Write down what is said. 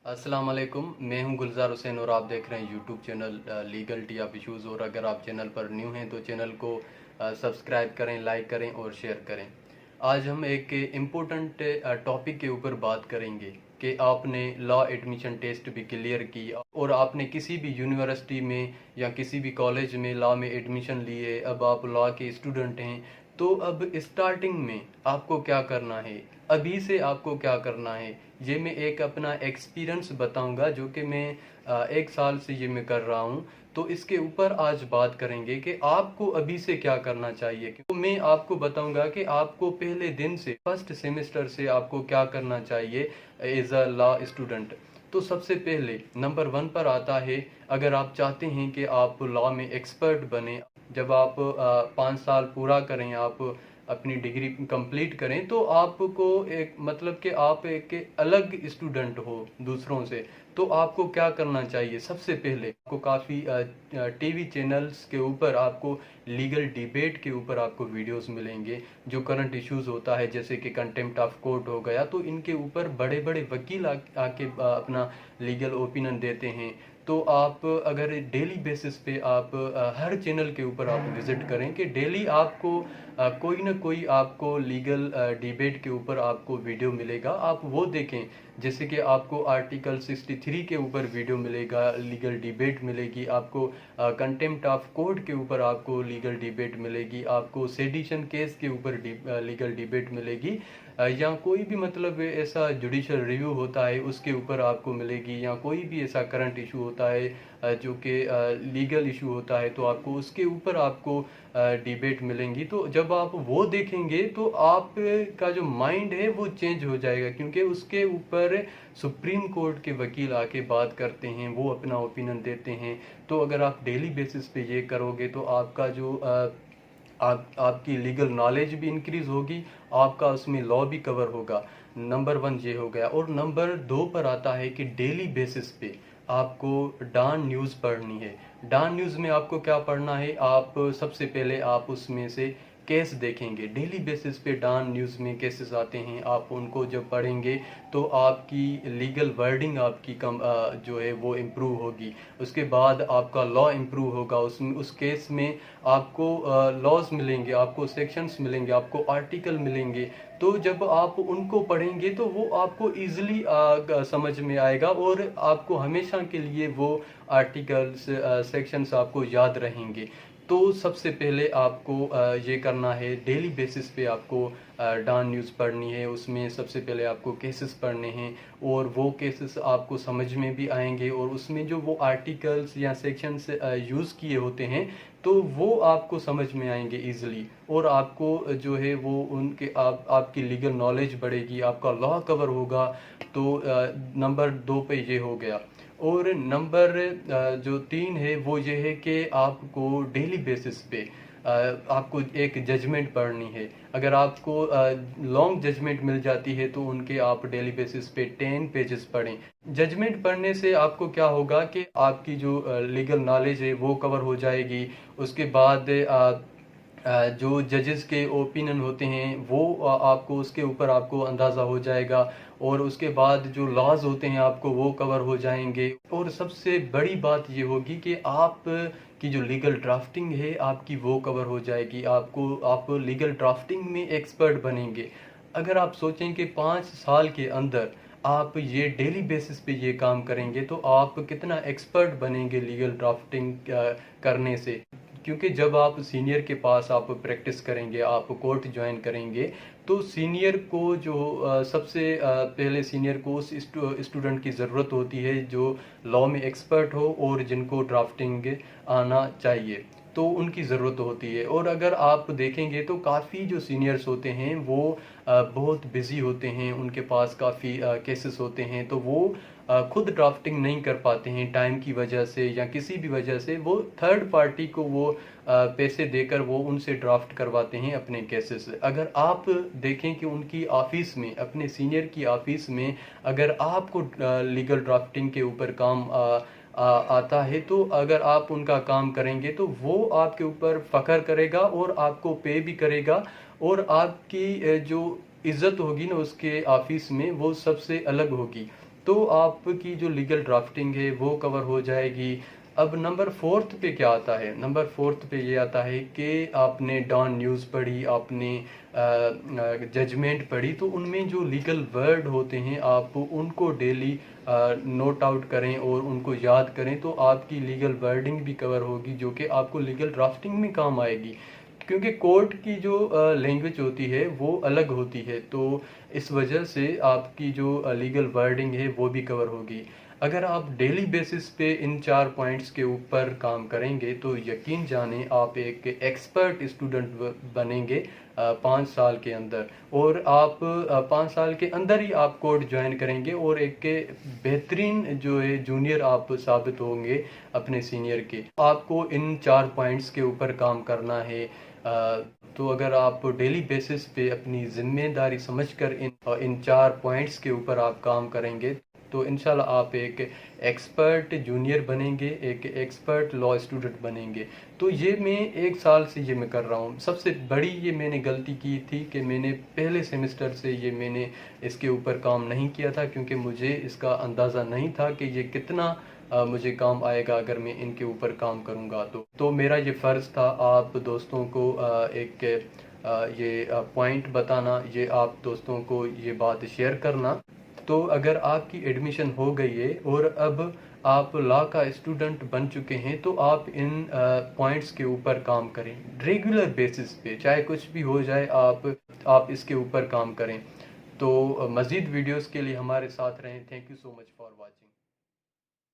अस्सलाम वालेकुम। मैं हूं गुलजार हुसैन और आप देख रहे हैं YouTube channel legal T of issues. और अगर आप चैनल पर न्यू हैं तो चैनल को सब्सक्राइब करें, लाइक करें और शेयर करें। आज हम एक इम्पोर्टेंट टॉपिक के ऊपर बात करेंगे कि आपने लॉ एडमिशन टेस्ट भी क्लियर की और आपने किसी भी यूनिवर्सिटी में या किसी भी कॉलेज में लॉ में एडमिशन लिए, अब आप लॉ के स्टूडेंट हैं। तो अब स्टार्टिंग में आपको क्या करना है, अभी से आपको क्या करना है, ये मैं एक अपना एक्सपीरियंस बताऊंगा जो कि मैं 1 साल से ये मैं कर रहा हूँ। तो इसके ऊपर आज बात करेंगे कि आपको अभी से क्या करना चाहिए। तो मैं आपको बताऊंगा कि आपको पहले दिन से, फर्स्ट सेमेस्टर से आपको क्या करना चाहिए एज अ लॉ स्टूडेंट। तो सबसे पहले नंबर 1 पर आता है, अगर आप चाहते हैं कि आप लॉ में एक्सपर्ट बने, जब आप 5 साल पूरा करें, आप अपनी डिग्री कंप्लीट करें, तो आपको एक मतलब कि आप एक अलग स्टूडेंट हो दूसरों से। तो आपको क्या करना चाहिए, सबसे पहले आपको काफ़ी टीवी चैनल्स के ऊपर आपको लीगल डिबेट के ऊपर आपको वीडियोस मिलेंगे। जो करंट इश्यूज होता है जैसे कि कंटेम्प्ट ऑफ कोर्ट हो गया, तो इनके ऊपर बड़े बड़े वकील आके अपना लीगल ओपिनियन देते हैं। तो आप अगर डेली बेसिस पे आप हर चैनल के ऊपर आप विजिट करें कि डेली आपको कोई ना कोई आपको लीगल डिबेट के ऊपर आपको वीडियो मिलेगा, आप वो देखें। जैसे कि आपको आर्टिकल 63 के ऊपर वीडियो मिलेगा, लीगल डिबेट मिलेगी आपको, कंटेम्प्ट ऑफ कोर्ट के ऊपर आपको लीगल डिबेट मिलेगी, आपको सेडिशन केस के ऊपर लीगल डिबेट मिलेगी, या कोई भी मतलब ऐसा जुडिशल रिव्यू होता है उसके ऊपर आपको मिलेगी, या कोई भी ऐसा करंट इशू होता है जो कि लीगल इशू होता है तो आपको उसके ऊपर आपको डिबेट मिलेंगी। तो जब आप वो देखेंगे तो आपका जो माइंड है वो चेंज हो जाएगा, क्योंकि उसके ऊपर सुप्रीम कोर्ट के वकील आके बात करते हैं, वो अपना ओपिनियन देते हैं। तो अगर आप डेली बेसिस पे ये करोगे तो आपका जो आपकी लीगल नॉलेज भी इंक्रीज होगी, आपका उसमें लॉ भी कवर होगा। नंबर 1 ये हो गया। और नंबर 2 पर आता है कि डेली बेसिस पे आपको डॉन न्यूज़ पढ़नी है। डॉन न्यूज़ में आपको क्या पढ़ना है, आप सबसे पहले आप उसमें से केस देखेंगे। डेली बेसिस पे डॉन न्यूज़ में केसेस आते हैं, आप उनको जब पढ़ेंगे तो आपकी लीगल वर्डिंग आपकी जो है वो इम्प्रूव होगी। उसके बाद आपका लॉ इम्प्रूव होगा। उसमें उस केस में आपको लॉज मिलेंगे, आपको सेक्शंस मिलेंगे, आपको आर्टिकल मिलेंगे। तो जब आप उनको पढ़ेंगे तो वो आपको इजीली समझ में आएगा और आपको हमेशा के लिए वो आर्टिकल्स सेक्शंस आपको याद रहेंगे। तो सबसे पहले आपको ये करना है, डेली बेसिस पे आपको डॉन न्यूज़ पढ़नी है। उसमें सबसे पहले आपको केसेस पढ़ने हैं और वो केसेस आपको समझ में भी आएंगे, और उसमें जो वो आर्टिकल्स या सेक्शंस यूज़ किए होते हैं तो वो आपको समझ में आएंगे इजीली, और आपको जो है वो उनके आपकी लीगल नॉलेज बढ़ेगी, आपका लॉ कवर होगा। तो नंबर 2 पे ये हो गया। और नंबर जो 3 है वो ये है कि आपको डेली बेसिस पे आपको एक जजमेंट पढ़नी है। अगर आपको लॉन्ग जजमेंट मिल जाती है तो उनके आप डेली बेसिस पे 10 पेजेस पढ़ें। जजमेंट पढ़ने से आपको क्या होगा कि आपकी जो लीगल नॉलेज है वो कवर हो जाएगी। उसके बाद जो जजेस के ओपिनियन होते हैं वो आपको उसके ऊपर आपको अंदाज़ा हो जाएगा, और उसके बाद जो लॉज होते हैं आपको वो कवर हो जाएंगे। और सबसे बड़ी बात ये होगी कि आप की जो लीगल ड्राफ्टिंग है आपकी वो कवर हो जाएगी। आप लीगल ड्राफ्टिंग में एक्सपर्ट बनेंगे। अगर आप सोचें कि 5 साल के अंदर आप ये डेली बेसिस पे ये काम करेंगे तो आप कितना एक्सपर्ट बनेंगे लीगल ड्राफ्टिंग करने से। क्योंकि जब आप सीनियर के पास आप प्रैक्टिस करेंगे, आप कोर्ट ज्वाइन करेंगे, तो सीनियर को जो सबसे पहले सीनियर को उस स्टूडेंट की ज़रूरत होती है जो लॉ में एक्सपर्ट हो और जिनको ड्राफ्टिंग आना चाहिए, तो उनकी ज़रूरत होती है। और अगर आप देखेंगे तो काफ़ी जो सीनियर्स होते हैं वो बहुत बिज़ी होते हैं, उनके पास काफ़ी केसेस होते हैं, तो वो खुद ड्राफ्टिंग नहीं कर पाते हैं टाइम की वजह से या किसी भी वजह से। वो थर्ड पार्टी को वो पैसे देकर वो उनसे ड्राफ्ट करवाते हैं अपने केसेस। अगर आप देखें कि उनकी ऑफिस में, अपने सीनियर की ऑफिस में अगर आपको लीगल ड्राफ्टिंग के ऊपर काम आता है, तो अगर आप उनका काम करेंगे तो वो आपके ऊपर फ़ख्र करेगा और आपको पे भी करेगा, और आपकी जो इज़्ज़त होगी ना उसके ऑफिस में वो सबसे अलग होगी। तो आपकी जो लीगल ड्राफ्टिंग है वो कवर हो जाएगी। अब नंबर 4 पे क्या आता है? नंबर 4 पे ये आता है कि आपने डॉन न्यूज़ पढ़ी, आपने जजमेंट पढ़ी, तो उनमें जो लीगल वर्ड होते हैं आप उनको डेली नोट आउट करें और उनको याद करें, तो आपकी लीगल वर्डिंग भी कवर होगी जो कि आपको लीगल ड्राफ्टिंग में काम आएगी। क्योंकि कोर्ट की जो लैंग्वेज होती है वो अलग होती है, तो इस वजह से आपकी जो लीगल वर्डिंग है वो भी कवर होगी। अगर आप डेली बेसिस पे इन 4 पॉइंट्स के ऊपर काम करेंगे तो यकीन जाने आप एक एक्सपर्ट स्टूडेंट बनेंगे 5 साल के अंदर, और आप 5 साल के अंदर ही आप कोर्ट ज्वाइन करेंगे और एक बेहतरीन जो है जूनियर आप साबित होंगे अपने सीनियर के। आपको इन 4 पॉइंट्स के ऊपर काम करना है। तो अगर आप डेली बेसिस पे अपनी जिम्मेदारी समझकर इन 4 पॉइंट्स के ऊपर आप काम करेंगे तो इंशाल्लाह आप एक एक्सपर्ट जूनियर बनेंगे, एक एक्सपर्ट लॉ स्टूडेंट बनेंगे। तो ये मैं 1 साल से ये मैं कर रहा हूँ। सबसे बड़ी ये मैंने गलती की थी कि मैंने पहले सेमेस्टर से ये मैंने इसके ऊपर काम नहीं किया था, क्योंकि मुझे इसका अंदाज़ा नहीं था कि ये कितना मुझे काम आएगा अगर मैं इनके ऊपर काम करूँगा। तो मेरा ये फ़र्ज़ था आप दोस्तों को एक ये पॉइंट बताना, ये आप दोस्तों को ये बात शेयर करना। तो अगर आपकी एडमिशन हो गई है और अब आप लॉ का स्टूडेंट बन चुके हैं तो आप इन पॉइंट्स के ऊपर काम करें रेगुलर बेसिस पे, चाहे कुछ भी हो जाए आप इसके ऊपर काम करें। तो मज़ीद वीडियोस के लिए हमारे साथ रहें। Thank you so much for watching.